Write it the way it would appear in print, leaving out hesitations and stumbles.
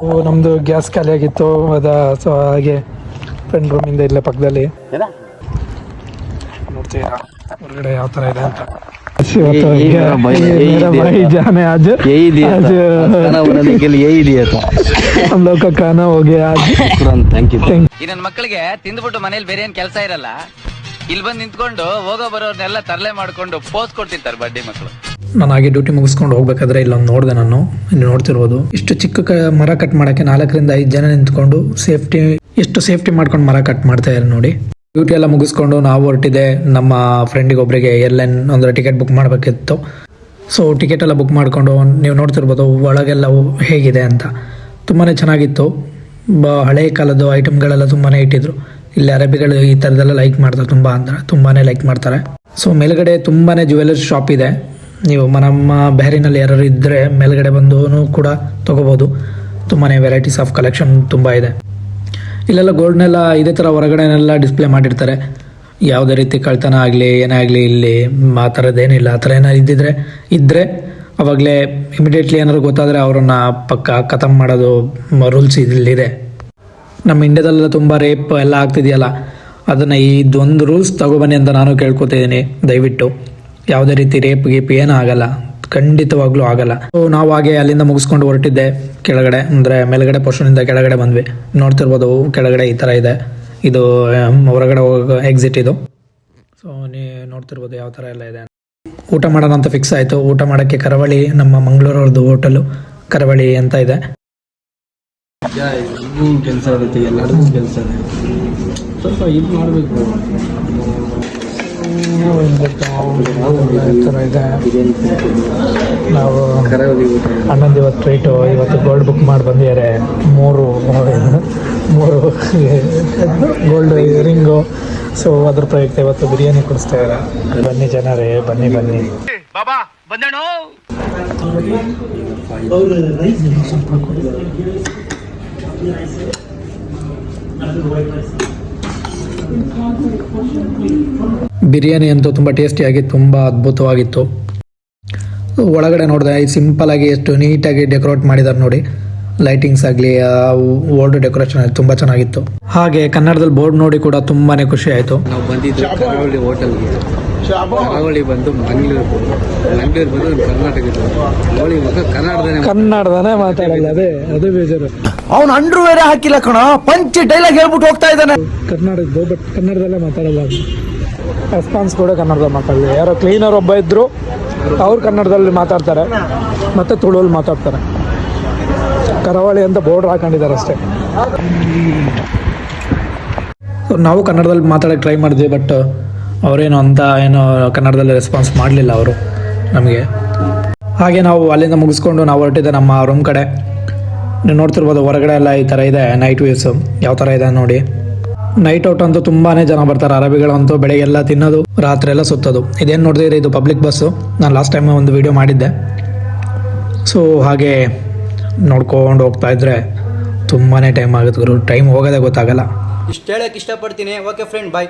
ನಮ್ಮದು ಗ್ಯಾಸ್ ಖಾಲಿ ಆಗಿತ್ತು ಸೊ ಹಾಗೆ ಫ್ರೆಂಡ್ ರೂಮಿಂದ ಇಲ್ಲೇ ಪಕ್ಕದಲ್ಲಿ ನೋಡ್ತೀರಾ ಹೊರಗಡೆ ಯಾವ ಥರ ಇದೆ ಅಂತ. जाने आज यही दिया आज खाना बनाने के लिए यही दिया था हम लोग का खाना हो गया आज. Thank you. ಈ ನನ್ನ ಮಕ್ಕಳಿಗೆ ತಿಂದ್ಬಿಟ್ಟು ಮನೇಲಿ ಬೇರೆ ಏನ್ ಕೆಲಸ ಇರಲ್ಲ, ಇಲ್ಲಿ ಬಂದು ನಿಂತ್ಕೊಂಡು ಹೋಗೋ ಬರೋರ್ನೆಲ್ಲ ತರಲೆ ಮಾಡ್ಕೊಂಡು ಪೋಸ್ ಕೊಡ್ತಿರ್ತಾರೆ ಬಡ್ಡಿ ಮಕ್ಕಳು. ನಾನು ಹಾಗೆ ಡ್ಯೂಟಿ ಮುಗಿಸ್ಕೊಂಡು ಹೋಗ್ಬೇಕಾದ್ರೆ ಇಲ್ಲೊಂದು ನೋಡಿದೆ. ನಾನು ಇಲ್ಲಿ ನೋಡ್ತಿರ್ಬೋದು ಇಷ್ಟು ಚಿಕ್ಕ ಮರ ಕಟ್ ಮಾಡೋಕ್ಕೆ 4 ರಿಂದ 5 ಜನ ನಿಂತ್ಕೊಂಡು ಎಷ್ಟು ಸೇಫ್ಟಿ ಮಾಡ್ಕೊಂಡು ಮರ ಕಟ್ ಮಾಡ್ತಾ ಇದ್ದಾರೆ ನೋಡಿ. ಡ್ಯೂಟಿ ಎಲ್ಲ ಮುಗಿಸ್ಕೊಂಡು ನಾವು ಹೊರಟಿದೆ. ನಮ್ಮ ಫ್ರೆಂಡಿಗೆ ಒಬ್ಬರಿಗೆ ಏರ್ಲೈನ್ ಅಂದರೆ ಟಿಕೆಟ್ ಬುಕ್ ಮಾಡಬೇಕಿತ್ತು. ಸೊ ಟಿಕೆಟ್ ಎಲ್ಲ ಬುಕ್ ಮಾಡಿಕೊಂಡು ನೀವು ನೋಡ್ತಿರ್ಬೋದು ಒಳಗೆಲ್ಲ ಹೇಗಿದೆ ಅಂತ. ತುಂಬಾ ಚೆನ್ನಾಗಿತ್ತು. ಹಳೆ ಕಾಲದ ಐಟಮ್ಗಳೆಲ್ಲ ತುಂಬಾ ಇಟ್ಟಿದ್ರು. ಇಲ್ಲಿ ಅರಬಿಗಳು ಈ ಥರದ್ದೆಲ್ಲ ಲೈಕ್ ಮಾಡ್ತಾರೆ, ತುಂಬಾ ಲೈಕ್ ಮಾಡ್ತಾರೆ. ಸೊ ಮೇಲ್ಗಡೆ ತುಂಬಾ ಜ್ಯುವೆಲರಿ ಶಾಪ್ ಇದೆ. ನೀವು ನಮ್ಮ ಬ್ಯಾರಿನಲ್ಲಿ ಯಾರು ಇದ್ದರೆ ಮೇಲ್ಗಡೆ ಬಂದು ಕೂಡ ತೊಗೋಬೋದು. ತುಂಬಾ ವೆರೈಟೀಸ್ ಆಫ್ ಕಲೆಕ್ಷನ್ ತುಂಬ ಇದೆ. ಇಲ್ಲೆಲ್ಲ ಗೋಲ್ಡ್ನೆಲ್ಲ ಇದೇ ಥರ ಹೊರಗಡೆನೆಲ್ಲ ಡಿಸ್ಪ್ಲೇ ಮಾಡಿರ್ತಾರೆ. ಯಾವುದೇ ರೀತಿ ಕಳ್ತನ ಆಗಲಿ ಏನೇ ಆಗಲಿ ಇಲ್ಲಿ ಆ ಥರದ್ದೇನಿಲ್ಲ. ಆ ಥರ ಏನಾರು ಇದ್ದರೆ ಅವಾಗಲೇ ಇಮಿಡಿಯೇಟ್ಲಿ ಏನಾದ್ರು ಗೊತ್ತಾದರೆ ಅವ್ರನ್ನ ಪಕ್ಕ ಖತಮ್ ಮಾಡೋದು ರೂಲ್ಸ್ ಇಲ್ಲಿದೆ. ನಮ್ಮ ಇಂಡಿಯಾದಲ್ಲೆಲ್ಲ ತುಂಬ ರೇಪ್ ಎಲ್ಲ ಆಗ್ತಿದೆಯಲ್ಲ, ಅದನ್ನು ಇದೊಂದು ರೂಲ್ಸ್ ತಗೊಬನ್ನಿ ಅಂತ ನಾನು ಕೇಳ್ಕೊತಿದ್ದೀನಿ. ದಯವಿಟ್ಟು ಯಾವುದೇ ರೀತಿ ರೇಪ್ ಗೀಪ್ ಏನೂ ಆಗಲ್ಲ, ಖಂಡಿತವಾಗ್ಲೂ ಆಗಲ್ಲ. ಸೊ ನಾವು ಹಾಗೆ ಅಲ್ಲಿಂದ ಮುಗಿಸ್ಕೊಂಡು ಹೊರಟಿದ್ದೆ ಕೆಳಗಡೆ, ಅಂದರೆ ಮೇಲ್ಗಡೆ ಪೋರ್ಷನಿಂದ ಕೆಳಗಡೆ ಬಂದ್ವಿ. ನೋಡ್ತಿರ್ಬೋದು ಕೆಳಗಡೆ ಈ ಥರ ಇದೆ. ಇದು ಹೊರಗಡೆ ಹೋಗೋ ಎಕ್ಸಿಟ್ ಇದು. ಸೊ ನೀವು ನೋಡ್ತಿರ್ಬೋದು ಯಾವ ಥರ ಎಲ್ಲ ಇದೆ. ಊಟ ಮಾಡೋಣ ಅಂತ ಫಿಕ್ಸ್ ಆಯಿತು. ಊಟ ಮಾಡೋಕ್ಕೆ ಕರಾವಳಿ, ನಮ್ಮ ಮಂಗಳೂರವ್ರದ್ದು ಹೋಟೆಲು ಕರಾವಳಿ ಅಂತ ಇದೆ. ಕೆಲಸ ಇರುತ್ತೆ, ಎಲ್ಲರಿಗೂ ಕೆಲಸ ಇದೆ. ಸ್ವಲ್ಪ ಇದು ಮಾಡಬೇಕು. ನಾವು ಹನ್ನೊಂದು ಇವತ್ತು ಟ್ರೈಟು ಇವತ್ತು ಗೋಲ್ಡ್ ಬುಕ್ ಮಾಡಿ ಬಂದಿದ್ದಾರೆ. ಮೂರು ಗೋಲ್ಡ್ ಇಯರಿಂಗು. ಸೊ ಅದ್ರ ಪ್ರಯುಕ್ತ ಇವತ್ತು ಬಿರಿಯಾನಿ ಕೊಡಿಸ್ತಾ ಇದ್ದಾರೆ. ಬನ್ನಿ ಜನರೇ, ಬನ್ನಿ ಬಾಬಾ ಬಂದಣೋ. ಬಿರಿಯಾನಿ ಅಂತೂ ತುಂಬ ಟೇಸ್ಟಿಯಾಗಿ ತುಂಬ ಅದ್ಭುತವಾಗಿತ್ತು. ಒಳಗಡೆ ನೋಡಿದೆ ಸಿಂಪಲ್ ಆಗಿ ಎಷ್ಟು ನೀಟಾಗಿ ಡೆಕೋರೇಟ್ ಮಾಡಿದ್ದಾರೆ ನೋಡಿ. ಲೈಟಿಂಗ್ಸ್ ಆಗಲಿ ಓಲ್ಡ್ ಡೆಕೋರೇಷನ್ ತುಂಬ ಚೆನ್ನಾಗಿತ್ತು. ಹಾಗೆ ಕನ್ನಡದಲ್ಲಿ ಬೋರ್ಡ್ ನೋಡಿ ಕೂಡ ತುಂಬಾ ಖುಷಿ ಆಯಿತು. ನಾವು ಬಂದಿದ್ದು ಕರಾವಳಿ ಹೋಟೆಲ್ಗೆ. ಕರಾವಳಿ ಬಂದು ಮಂಗಳೂರು ಬಂದು ಕನ್ನಡದನೇ ಮಾತಾಡಲ್ಲ. ಅದೇ ಬೇಜಾರು. ಅವನು ಅಂಡ್ರು ಬೇರೆ ಹಾಕಿಲ್ಲ ಕಣ, ಪಂಚ್ ಡೈಲಾಗ್ ಹೇಳ್ಬಿಟ್ಟು ಹೋಗ್ತಾ ಇದ್ದಾನೆ. ಕನ್ನಡದ್ದು ಬಟ್ ಕನ್ನಡದಲ್ಲೇ ಮಾತಾಡಲ್ಲ. ರೆಸ್ಪಾನ್ಸ್ ಕೂಡ ಕನ್ನಡದಲ್ಲಿ ಮಾತಾಡಲಿ. ಯಾರೋ ಕ್ಲೀನರ್ ಒಬ್ಬ ಇದ್ರು, ಅವ್ರು ಕನ್ನಡದಲ್ಲಿ ಮಾತಾಡ್ತಾರೆ, ಮತ್ತೆ ತುಳುವಲ್ಲಿ ಮಾತಾಡ್ತಾರೆ. ಕರಾವಳಿ ಅಂತ ಬೋರ್ಡ್ ಹಾಕೊಂಡಿದ್ದಾರೆ ಅಷ್ಟೇ. ನಾವು ಕನ್ನಡದಲ್ಲಿ ಮಾತಾಡೋಕ್ಕೆ ಟ್ರೈ ಮಾಡಿದ್ವಿ, ಬಟ್ ಅವರೇನು ಅಂತ ಏನೋ ಕನ್ನಡದಲ್ಲಿ ರೆಸ್ಪಾನ್ಸ್ ಮಾಡಲಿಲ್ಲ ಅವರು ನಮಗೆ. ಹಾಗೆ ನಾವು ಅಲ್ಲಿಂದ ಮುಗಿಸ್ಕೊಂಡು ನಾವು ಹೊರಟಿದ್ದೆ ನಮ್ಮ ರೂಮ್ ಕಡೆ. ನೀವು ನೋಡ್ತಿರ್ಬೋದು ಹೊರಗಡೆ ಎಲ್ಲ ಈ ಥರ ಇದೆ ನೈಟ್ ವ್ಯೂಸು ಯಾವ ಥರ ಇದೆ ನೋಡಿ. ನೈಟ್ ಔಟ್ ಅಂತೂ ತುಂಬಾ ಜನ ಬರ್ತಾರೆ. ಅರಬಿಗಳಂತೂ ಬೆಳಗ್ಗೆ ಎಲ್ಲ ತಿನ್ನೋದು, ರಾತ್ರಿ ಎಲ್ಲ ಸುತ್ತೋದು. ಇದೇನು ನೋಡಿದ್ರೆ ಇದು ಪಬ್ಲಿಕ್ ಬಸ್ಸು. ನಾನು ಲಾಸ್ಟ್ ಟೈಮ್ ಒಂದು ವಿಡಿಯೋ ಮಾಡಿದ್ದೆ. ಸೊ ಹಾಗೆ ನೋಡ್ಕೊಂಡು ಹೋಗ್ತಾ ಇದ್ರೆ ತುಂಬಾ ಟೈಮ್ ಆಗುತ್ತೆ ಗುರು. ಟೈಮ್ ಹೋಗೋದೇ ಗೊತ್ತಾಗಲ್ಲ. ಇಷ್ಟು ಹೇಳಕ್ಕೆ ಇಷ್ಟಪಡ್ತೀನಿ. ಓಕೆ ಫ್ರೆಂಡ್, ಬಾಯ್.